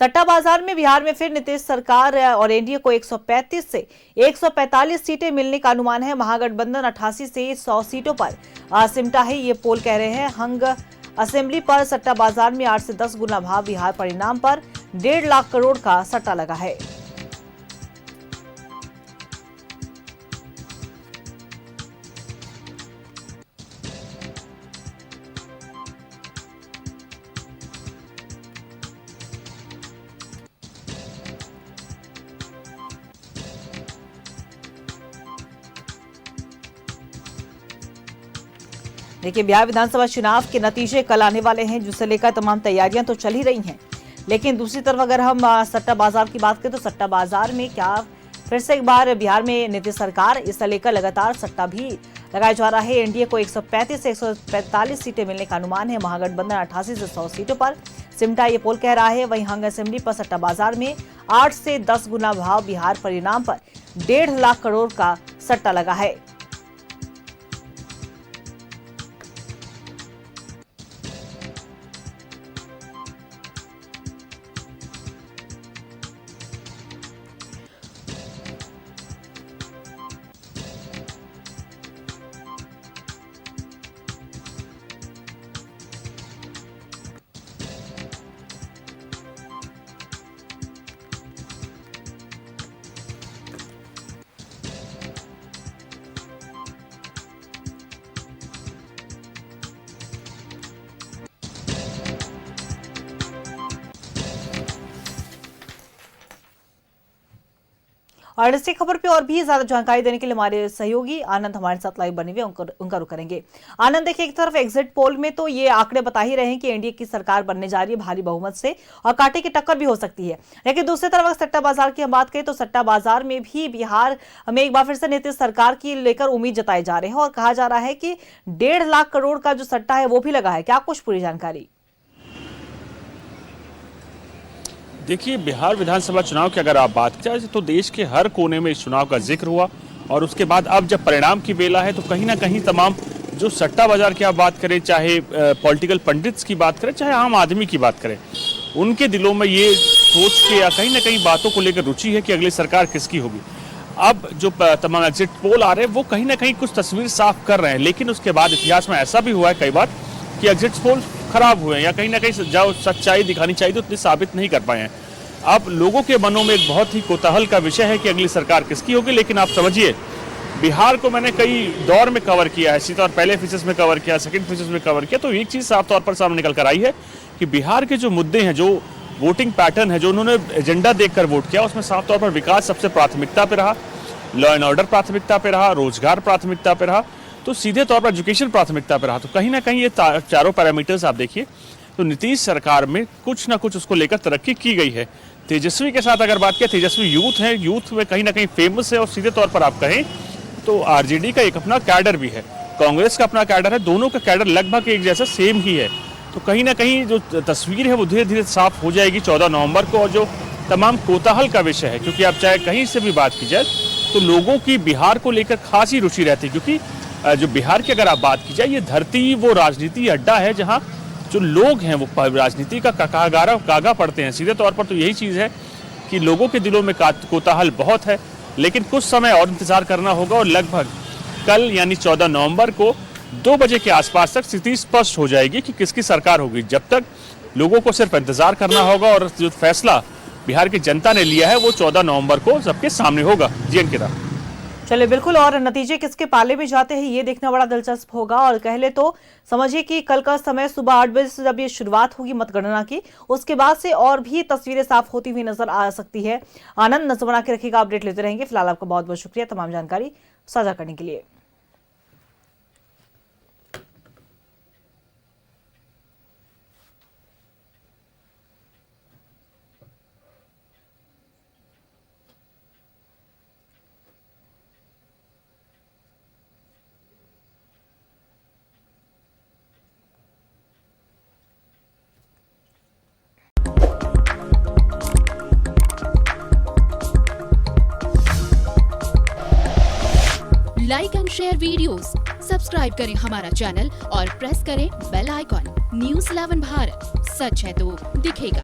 सट्टा बाजार में बिहार में फिर नीतीश सरकार और एनडीए को 135 से 145 सीटें मिलने का अनुमान है। महागठबंधन 88 से 100 सीटों पर सिमटा है, ये पोल कह रहे हैं। हंग असेंबली पर सट्टा बाजार में 8 से 10 गुना भाव। बिहार परिणाम पर 1.5 लाख करोड़ का सट्टा लगा है। देखिए, बिहार विधानसभा चुनाव के नतीजे कल आने वाले हैं, जिसे लेकर तमाम तैयारियां तो चल ही रही हैं। लेकिन दूसरी तरफ अगर हम सट्टा बाजार की बात करें तो सट्टा बाजार में क्या फिर से एक बार बिहार में नीतीश सरकार, इसे लेकर लगातार सट्टा भी लगाया जा रहा है। एनडीए को 135 से 145 सीटें मिलने का अनुमान है। महागठबंधन 88 से 100 सीटों पर सिमटा, ये पोल कह रहा है। वहीं हंग असेंबली पर सट्टा बाजार में 8 से 10 गुना भाव। बिहार परिणाम पर 1.5 लाख करोड़ का सट्टा लगा है। और इसी खबर पे और भी ज्यादा जानकारी देने के लिए हमारे सहयोगी आनंद हमारे साथ लाइव बने हुए, उनका रुख करेंगे। आनंद, देखिए, एक तरफ एग्जिट पोल में तो ये आंकड़े बता ही रहे हैं कि एनडीए की सरकार बनने जा रही है भारी बहुमत से और कांटे की टक्कर भी हो सकती है। लेकिन दूसरी तरफ अगर सट्टा बाजार की हम बात करें तो सट्टा बाजार में भी बिहार में एक बार फिर से नीतीश सरकार की लेकर उम्मीद जताई जा रही है और कहा जा रहा है कि 1.5 लाख करोड़ का जो सट्टा है वो भी लगा है। क्या कुछ पूरी जानकारी? देखिए, बिहार विधानसभा चुनाव की अगर आप बात करें तो देश के हर कोने में इस चुनाव का जिक्र हुआ और उसके बाद अब जब परिणाम की बेला है तो कहीं ना कहीं तमाम जो सट्टा बाजार की आप बात करें, चाहे पॉलिटिकल पंडित्स की बात करें, चाहे आम आदमी की बात करें, उनके दिलों में ये सोच के या कहीं ना कहीं बातों को लेकर रुचि है कि अगली सरकार किसकी होगी। अब जो तमाम एग्जिट पोल आ रहे हैं वो कहीं ना कहीं कुछ तस्वीर साफ कर रहे हैं, लेकिन उसके बाद इतिहास में ऐसा भी हुआ है कई बार कि एग्जिट पोल खराब हुए हैं या कहीं ना कहीं जो सच्चाई दिखानी चाहिए तो उतनी साबित नहीं कर पाए हैं। अब लोगों के मनों में एक बहुत ही कोतूहल का विषय है कि अगली सरकार किसकी होगी। लेकिन आप समझिए, बिहार को मैंने कई दौर में कवर किया है, सीधा और पहले फेजेस में कवर किया, सेकंड फेजेस में कवर किया, तो एक चीज़ साफ तौर पर सामने निकल कर आई है कि बिहार के जो मुद्दे हैं, जो वोटिंग पैटर्न है, जो उन्होंने एजेंडा देखकर वोट किया, उसमें साफ तौर पर विकास सबसे प्राथमिकता पर रहा, लॉ एंड ऑर्डर प्राथमिकता पर रहा, रोजगार प्राथमिकता पर रहा, तो सीधे तौर पर एजुकेशन प्राथमिकता पर रहा। तो कहीं ना कहीं ये चारों पैरामीटर्स आप देखिए तो नीतीश सरकार में कुछ ना कुछ उसको लेकर तरक्की की गई है। तेजस्वी के साथ अगर बात करें, तेजस्वी यूथ है, यूथ में कहीं ना कहीं फेमस है और सीधे तौर पर आप कहें तो आरजेडी का एक अपना कैडर भी है, कांग्रेस का अपना कैडर है, दोनों का कैडर लगभग एक जैसा सेम ही है। तो कहीं ना कहीं जो तस्वीर है वो धीरे धीरे साफ हो जाएगी 14 नवंबर को। और जो तमाम कोताहल का विषय है, क्योंकि आप चाहे कहीं से भी बात की जाए तो लोगों की बिहार को लेकर खासी रुचि रहती है, क्योंकि जो बिहार की अगर आप बात की जाए, ये धरती वो राजनीति अड्डा है जहाँ जो लोग हैं वो राजनीति का कागा पढ़ते हैं। सीधे तौर पर तो यही चीज़ है कि लोगों के दिलों में कोताहल बहुत है, लेकिन कुछ समय और इंतजार करना होगा और लगभग कल यानी 14 नवंबर को 2 बजे के आसपास तक स्थिति स्पष्ट हो जाएगी कि किसकी सरकार होगी। जब तक लोगों को सिर्फ इंतजार करना होगा और जो फैसला बिहार की जनता ने लिया है वो 14 नवंबर को सबके सामने होगा। जी अंकिता। चलिए, बिल्कुल, और नतीजे किसके पाले में जाते हैं ये देखना बड़ा दिलचस्प होगा। और कह ले तो समझिए कि कल का समय सुबह 8 बजे से जब ये शुरुआत होगी मतगणना की, उसके बाद से और भी तस्वीरें साफ होती हुई नजर आ सकती है। आनंद, नजर बना के रखिएगा, अपडेट लेते रहेंगे। फिलहाल आपका बहुत बहुत शुक्रिया तमाम जानकारी साझा करने के लिए। Like and share videos, subscribe करें हमारा चैनल और प्रेस करें बेल आइकॉन। न्यूज़ 11 भारत, सच है तो दिखेगा।